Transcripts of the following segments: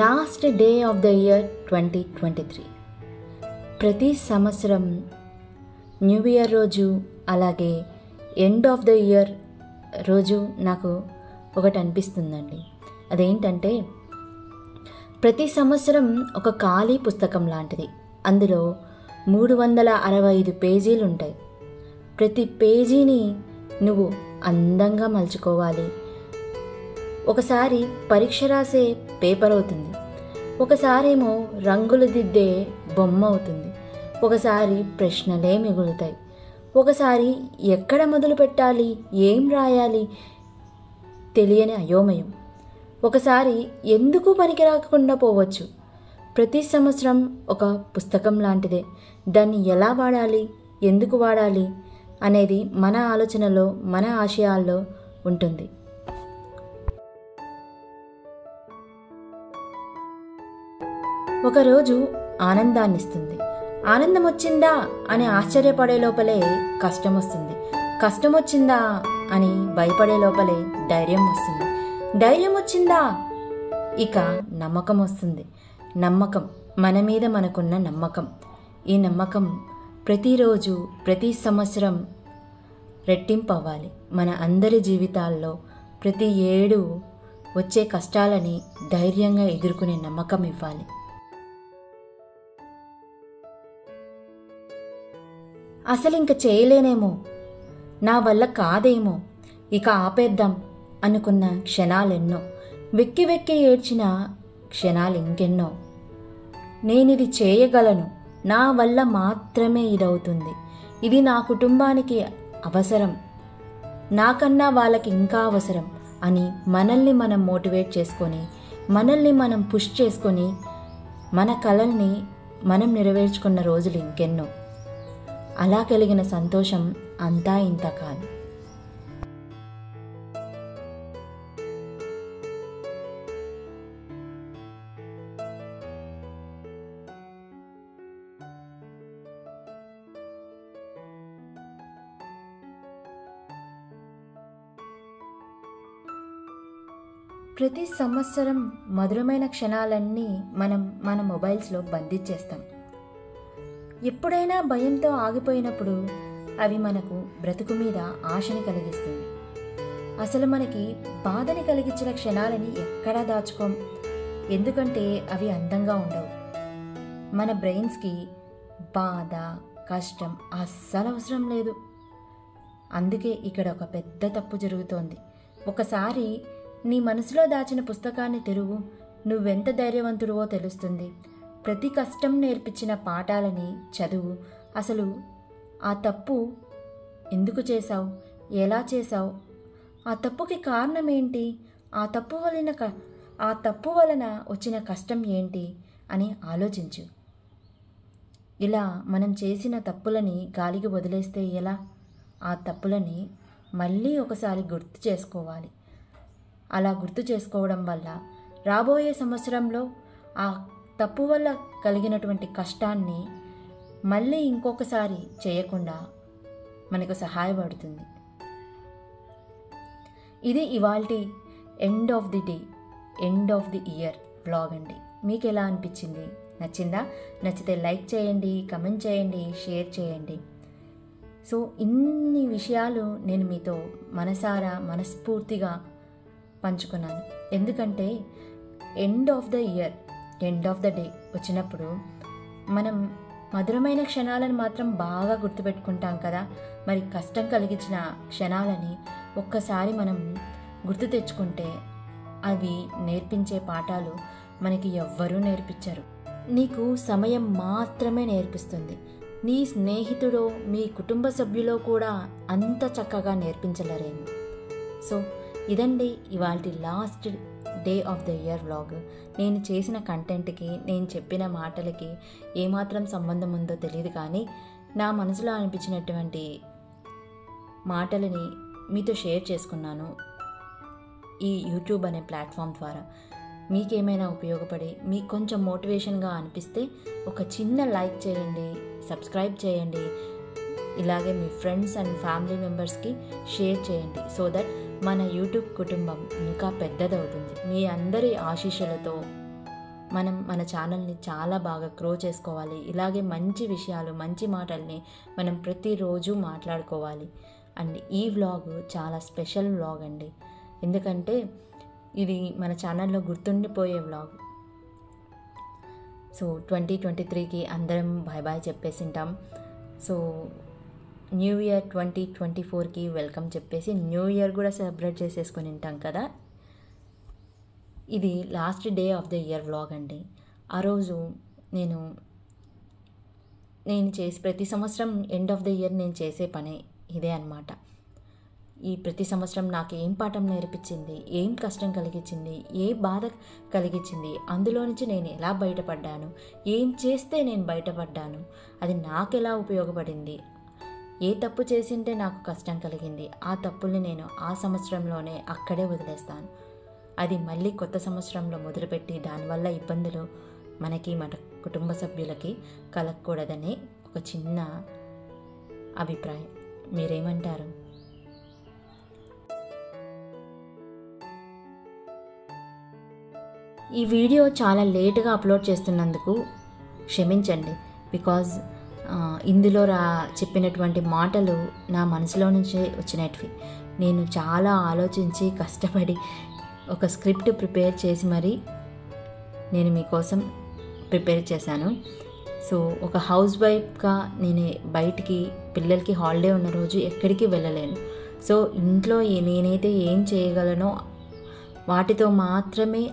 Last day of the year 2023. ప్రతి సంవత్సరం new year రోజు అలాగే ఎండ్ ఆఫ్ ద ఇయర్ రోజు నాకు ఒకటి అనిపిస్తుందండి. అదేంటంటే ప్రతి సంవత్సరం ఒక ఖాళీ పుస్తకం లాంటిది. అందులో 365 పేజీలు ఉంటాయి. ప్రతి పేజీని నువ్వు అందంగా మలుచుకోవాలి. ఒకసారి పరీక్ష రాసే పేపర్ అవుతుంది, ఒకసారేమో రంగులు దిద్దే బొమ్మ అవుతుంది, ఒకసారి ప్రశ్నలే మిగులుతాయి, ఒకసారి ఎక్కడ మొదలు పెట్టాలి, ఏం రాయాలి తెలియని అయోమయం, ఒకసారి ఎందుకు పనికి రాకుండా పోవచ్చు. ప్రతి సంవత్సరం ఒక పుస్తకం లాంటిదే. దాన్ని ఎలా వాడాలి, ఎందుకు వాడాలి అనేది మన ఆలోచనలో, మన ఆశయాల్లో ఉంటుంది. ఒకరోజు ఆనందాన్నిస్తుంది. ఆనందం వచ్చిందా అని ఆశ్చర్యపడే లోపలే కష్టం వస్తుంది. కష్టం వచ్చిందా అని భయపడే లోపలే ధైర్యం వస్తుంది. ధైర్యం వచ్చిందా ఇక నమ్మకం వస్తుంది. నమ్మకం, మన మీద మనకున్న నమ్మకం. ఈ నమ్మకం ప్రతిరోజు, ప్రతి సంవత్సరం రెట్టింపు అవ్వాలి. మన అందరి జీవితాల్లో ప్రతి ఏడు వచ్చే కష్టాలని ధైర్యంగా ఎదుర్కొనే నమ్మకం ఇవ్వాలి. అసలు ఇంక చేయలేనేమో, నా వల్ల కాదేమో, ఇక ఆపేద్దాం అనుకున్న క్షణాలెన్నో, వెక్కి వెక్కి ఏడ్చిన క్షణాలు ఇంకెన్నో. నేనిది చేయగలను, నా వల్ల మాత్రమే ఇదవుతుంది, ఇది నా కుటుంబానికి అవసరం, నాకన్నా వాళ్ళకి ఇంకా అవసరం అని మనల్ని మనం మోటివేట్ చేసుకొని, మనల్ని మనం పుష్ చేసుకొని, మన కలల్ని మనం నెరవేర్చుకున్న రోజులు ఇంకెన్నో. అలా కలిగిన సంతోషం అంతా ఇంత కాదు. ప్రతి సంవత్సరం మధురమైన క్షణాలన్నీ మన మొబైల్స్లో బంధించేస్తాం. ఎప్పుడైనా భయంతో ఆగిపోయినప్పుడు అవి మనకు బ్రతుకు మీద ఆశని కలిగిస్తుంది. అసలు మనకి బాధని కలిగించిన క్షణాలని ఎక్కడా దాచుకోం, ఎందుకంటే అవి అందంగా ఉండవు. మన బ్రెయిన్స్కి బాధ, కష్టం అస్సలు అవసరం లేదు. అందుకే ఇక్కడ ఒక పెద్ద తప్పు జరుగుతోంది. ఒకసారి నీ మనసులో దాచిన పుస్తకాన్ని తెరువు, నువ్వెంత ధైర్యవంతుడివో తెలుస్తుంది. ప్రతి కష్టం నేర్పించిన పాఠాలని చదువు. అసలు ఆ తప్పు ఎందుకు చేశావు, ఎలా చేశావు, ఆ తప్పుకి కారణం ఏంటి, ఆ తప్పు వలన వచ్చిన కష్టం ఏంటి అని ఆలోచించు. ఇలా మనం చేసిన తప్పులని గాలికి వదిలేస్తే ఎలా? ఆ తప్పులని మళ్ళీ ఒకసారి గుర్తు చేసుకోవాలి. అలా గుర్తు చేసుకోవడం వల్ల రాబోయే సంవత్సరంలో ఆ తప్పు వల్ల కలిగినటువంటి కష్టాన్ని మళ్ళీ ఇంకొకసారి చేయకుండా మనకు సహాయపడుతుంది. ఇది ఇవాల్టి end of the day, end of the year vlog అండి. మీకు ఎలా అనిపించింది? నచ్చిందా? నచ్చితే లైక్ చేయండి, కమెంట్ చేయండి, షేర్ చేయండి. సో ఇన్ని విషయాలు నేను మీతో మనస్ఫూర్తిగా పంచుకున్నాను. ఎందుకంటే end of the year, end of the day వచ్చినప్పుడు మనం మధురమైన క్షణాలను మాత్రం బాగా గుర్తుపెట్టుకుంటాం కదా. మరి కష్టం కలిగించిన క్షణాలని ఒక్కసారి మనం గుర్తు తెచ్చుకుంటే అవి నేర్పించే పాఠాలు మనకి ఎవ్వరూ నేర్పించరు. నీకు సమయం మాత్రమే నేర్పిస్తుంది. నీ స్నేహితుడో, మీ కుటుంబ సభ్యులో కూడా అంత చక్కగా నేర్పించలేరేమో. సో ఇదండి ఇవాల్టి last day of the year vlog. నేను చేసిన కంటెంట్కి, నేను చెప్పిన మాటలకి ఏమాత్రం సంబంధం ఉందో తెలియదు, కానీ నా మనసులో అనిపించినటువంటి మాటలని మీతో షేర్ చేసుకున్నాను ఈ యూట్యూబ్ అనే ప్లాట్ఫామ్ ద్వారా. మీకేమైనా ఉపయోగపడి మీకు కొంచెం మోటివేషన్గా అనిపిస్తే ఒక చిన్న లైక్ చేయండి, సబ్స్క్రైబ్ చేయండి, ఇలాగే మీ ఫ్రెండ్స్ అండ్ ఫ్యామిలీ మెంబర్స్కి షేర్ చేయండి. సో దట్ మన యూట్యూబ్ కుటుంబం ఇంకా పెద్దదవుతుంది. మీ అందరి ఆశీస్సులతో మనం మన ఛానల్ని చాలా బాగా గ్రో చేసుకోవాలి. ఇలాగే మంచి విషయాలు, మంచి మాటల్ని మనం ప్రతిరోజు మాట్లాడుకోవాలి. అండ్ ఈ వ్లాగ్ చాలా స్పెషల్ వ్లాగ్ అండి, ఎందుకంటే ఇది మన ఛానల్లో గుర్తుండిపోయే వ్లాగ్. సో 2023కి అందరం బాయ్ బాయ్ చెప్పేసి ఉంటాం. సో న్యూ ఇయర్ 2024కి వెల్కమ్ చెప్పేసి న్యూ ఇయర్ కూడా సెలబ్రేట్ చేసేసుకొని ఉంటాం కదా. ఇది last day of the year vlog అండి. ఆ రోజు నేను చేసి ప్రతి సంవత్సరం ఎండ్ ఆఫ్ ద ఇయర్ నేను చేసే పని ఇదే అన్నమాట. ఈ ప్రతి సంవత్సరం నాకు ఏం పాఠం నేర్పించింది, ఏం కష్టం కలిగించింది, ఏ బాధ కలిగించింది, అందులో నుంచి నేను ఎలా బయటపడ్డాను, ఏం చేస్తే నేను బయటపడ్డాను, అది నాకు ఎలా ఉపయోగపడింది, ఏ తప్పు చేసింటే నాకు కష్టం కలిగింది, ఆ తప్పుల్ని నేను ఆ సంవత్సరంలోనే అక్కడే వదిలేస్తాను. అది మళ్ళీ కొత్త సంవత్సరంలో మొదలుపెట్టి దానివల్ల ఇబ్బందులు మనకి మన కుటుంబ సభ్యులకి కలగకూడదని ఒక చిన్న అభిప్రాయం. మీరేమంటారు? ఈ వీడియో చాలా లేటుగా అప్లోడ్ చేస్తున్నందుకు క్షమించండి. బికాజ్ ఇందులో చెప్పినటువంటి మాటలు నా మనసులో నుంచి వచ్చినవి. నేను చాలా ఆలోచించి కష్టపడి ఒక స్క్రిప్ట్ ప్రిపేర్ చేసి మరీ నేను మీకోసం ప్రిపేర్ చేశాను. సో ఒక హౌస్ వైఫ్గా నేను బయటికి పిల్లలకి హాలిడే ఉన్న రోజు ఎక్కడికి వెళ్ళలేను. సో ఇంట్లో నేనైతే ఏం చేయగలనో వాటితో మాత్రమే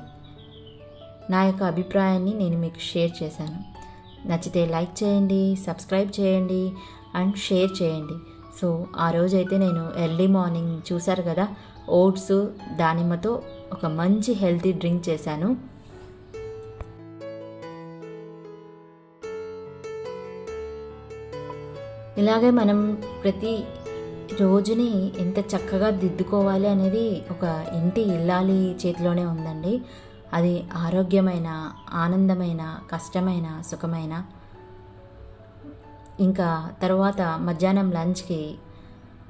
నా యొక్క అభిప్రాయాన్ని నేను మీకు షేర్ చేశాను. నచ్చితే లైక్ చేయండి, సబ్స్క్రైబ్ చేయండి అండ్ షేర్ చేయండి. సో ఆ రోజైతే నేను ఎర్లీ మార్నింగ్ చూశారు కదా, ఓట్స్ దానిమ్మతో ఒక మంచి హెల్తీ డ్రింక్ చేశాను. ఇలాగే మనం ప్రతి రోజుని ఎంత చక్కగా దిద్దుకోవాలి అనేది ఒక ఇంటి ఇల్లాలి చేతిలోనే ఉందండి. అది ఆరోగ్యమైన, ఆనందమైన, కష్టమైన, సుఖమైన. ఇంకా తర్వాత మధ్యాహ్నం లంచ్కి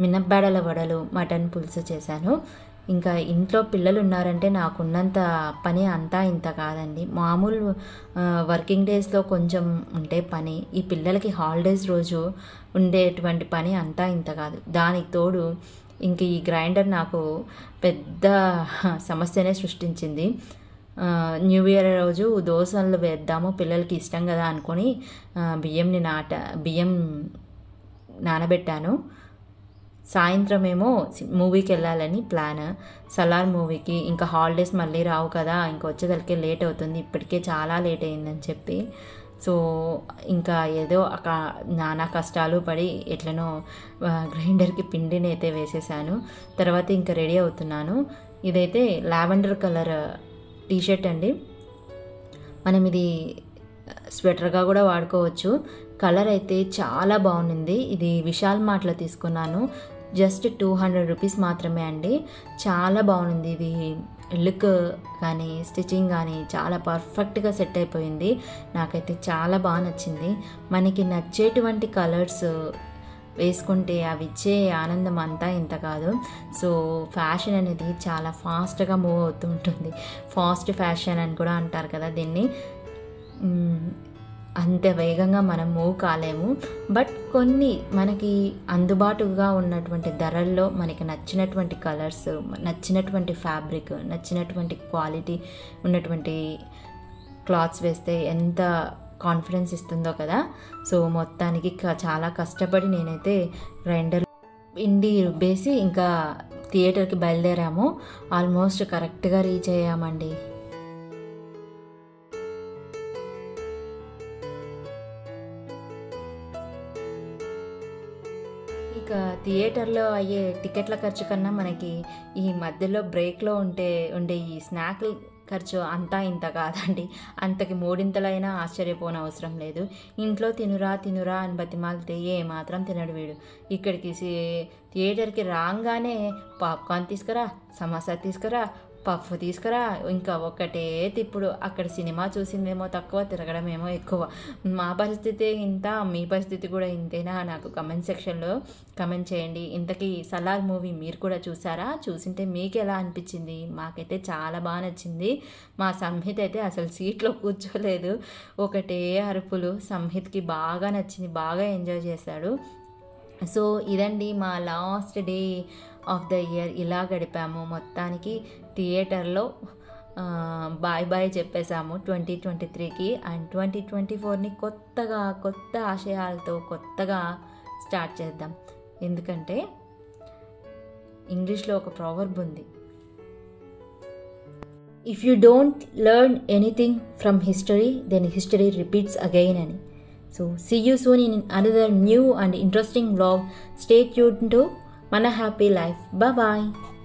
మినప్పేడల వడలు, మటన్ పులుసు చేశాను. ఇంకా ఇంట్లో పిల్లలు ఉన్నారంటే నాకున్నంత పని అంతా ఇంత కాదండి. మామూలు వర్కింగ్ డేస్లో కొంచెం ఉంటే పని, ఈ పిల్లలకి హాలిడేస్ రోజు ఉండేటువంటి పని అంతా ఇంత కాదు. దానికి తోడు ఇంక ఈ గ్రైండర్ నాకు పెద్ద సమస్యనే సృష్టించింది. న్యూ ఇయర్ రోజు దోశలు వేద్దాము పిల్లలకి ఇష్టం కదా అనుకొని బియ్యం నానబెట్టాను. సాయంత్రం ఏమో మూవీకి వెళ్ళాలని ప్లాన్, సలార్ మూవీకి. ఇంకా హాలిడేస్ మళ్ళీ రావు కదా, ఇంకా వచ్చేసరికి లేట్ అవుతుంది, ఇప్పటికే చాలా లేట్ అయిందని చెప్పి. సో ఇంకా ఏదో నానా కష్టాలు పడి ఎట్లనో గ్రైండర్కి పిండిని అయితే వేసేసాను. తర్వాత ఇంకా రెడీ అవుతున్నాను. ఇదైతే లావెండర్ కలర్ టీషర్ట్ అండి. మనం ఇది స్వెటర్గా కూడా వాడుకోవచ్చు. కలర్ అయితే చాలా బాగుంది. ఇది విశాల్ మార్ట్లో తీసుకున్నాను. జస్ట్ 200 రూపీస్ మాత్రమే అండి. చాలా బాగుంది. ఇది లుక్ కానీ స్టిచ్చింగ్ కానీ చాలా పర్ఫెక్ట్గా సెట్ అయిపోయింది. నాకైతే చాలా బాగా నచ్చింది. మనకి నచ్చేటువంటి కలర్స్ వేసుకుంటే అవి ఇచ్చే ఆనందం అంతా ఇంత కాదు. సో ఫ్యాషన్ అనేది చాలా ఫాస్ట్గా మూవ్ అవుతూ ఉంటుంది. ఫాస్ట్ ఫ్యాషన్ అని కూడా అంటారు కదా దీన్ని. అంత వేగంగా మనం మూవ్ కాలేము. బట్ కొన్ని మనకి అందుబాటుగా ఉన్నటువంటి ధరల్లో మనకి నచ్చినటువంటి కలర్స్, నచ్చినటువంటి ఫ్యాబ్రిక్, నచ్చినటువంటి క్వాలిటీ ఉన్నటువంటి క్లాత్స్ వేస్తే ఎంత కాన్ఫిడెన్స్ ఇస్తుందో కదా. సో మొత్తానికి చాలా కష్టపడి నేనైతే గ్రైండర్ పిండి రుబ్బేసి ఇంకా థియేటర్కి బయలుదేరాము. ఆల్మోస్ట్ కరెక్ట్గా రీచ్ అయ్యామండి. ఇక థియేటర్లో అయ్యే టికెట్ల ఖర్చు కన్నా మనకి ఈ మధ్యలో బ్రేక్లో ఉండే ఈ స్నాక్ ఖర్చు అంతా ఇంత కాదండి. అంతకి మూడింతలైనా ఆశ్చర్యపోని అవసరం లేదు. ఇంట్లో తినురా అని బతిమాలితే ఏమాత్రం తినడు వీడు. ఇక్కడికి థియేటర్కి రాగానే పాప్కార్న్ తీసుకురా, సమోసా తీసుకురా, పఫ్ తీసుకురా, ఇంకా ఒకటే తిప్పుడు. అక్కడ సినిమా చూసిందేమో తక్కువ, తిరగడం ఏమో ఎక్కువ. మా పరిస్థితి ఇంత, మీ పరిస్థితి కూడా ఇంతేనా? నాకు కమెంట్ సెక్షన్లో కమెంట్ చేయండి. ఇంతకీ సలార్ మూవీ మీరు కూడా చూసారా? చూసింటే మీకు ఎలా అనిపించింది? మాకైతే చాలా బాగా నచ్చింది. మా సంహిత్ అయితే అసలు సీట్లో కూర్చోలేదు, ఒకటే అరుపులు. సంహిత్కి బాగా నచ్చింది, బాగా ఎంజాయ్ చేశాడు. సో ఇదండి మా last day of the year. ఇలా గడిపాము. మొత్తానికి థియేటర్లో బాయ్ బాయ్ చెప్పేశాము 2023కి. అండ్ 2024ని కొత్త ఆశయాలతో కొత్తగా స్టార్ట్ చేద్దాం. ఎందుకంటే ఇంగ్లీష్లో ఒక ప్రావర్బ్ ఉంది, if you don't learn anything from history then history repeats again అని. So see you soon in another new and interesting vlog. Stay tuned to Mana Happy Life. Bye bye.